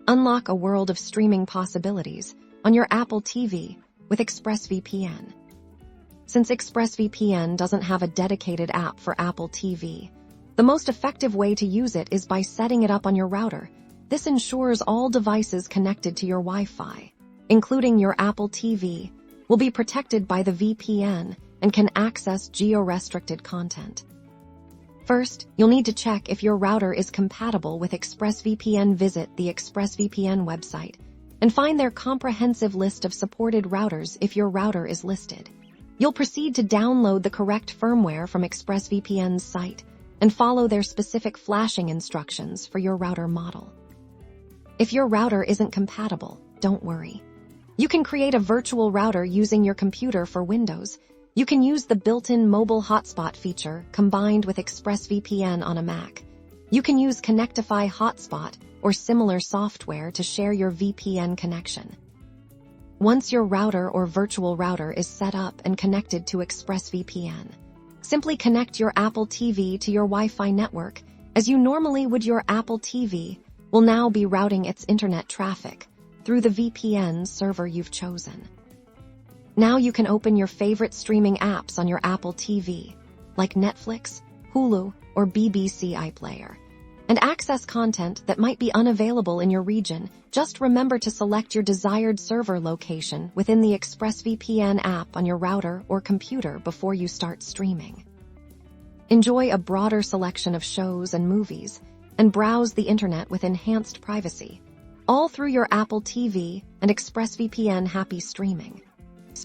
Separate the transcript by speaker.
Speaker 1: Unlock a world of streaming possibilities on your Apple TV with ExpressVPN. Since ExpressVPN doesn't have a dedicated app for Apple TV, the most effective way to use it is by setting it up on your router. This ensures all devices connected to your Wi-Fi, including your Apple TV, will be protected by the VPN and can access geo-restricted content. First, you'll need to check if your router is compatible with ExpressVPN. Visit the ExpressVPN website and find their comprehensive list of supported routers if your router is listed. You'll proceed to download the correct firmware from ExpressVPN's site and follow their specific flashing instructions for your router model. If your router isn't compatible, don't worry. You can create a virtual router using your computer. For Windows, you can use the built-in mobile hotspot feature combined with ExpressVPN on a Mac. You can use Connectify Hotspot or similar software to share your VPN connection. Once your router or virtual router is set up and connected to ExpressVPN, simply connect your Apple TV to your Wi-Fi network as you normally would. Your Apple TV will now be routing its internet traffic through the VPN server you've chosen. Now you can open your favorite streaming apps on your Apple TV, like Netflix, Hulu, or BBC iPlayer, and access content that might be unavailable in your region. Just remember to select your desired server location within the ExpressVPN app on your router or computer before you start streaming. Enjoy a broader selection of shows and movies, and browse the internet with enhanced privacy, all through your Apple TV and ExpressVPN. Happy streaming!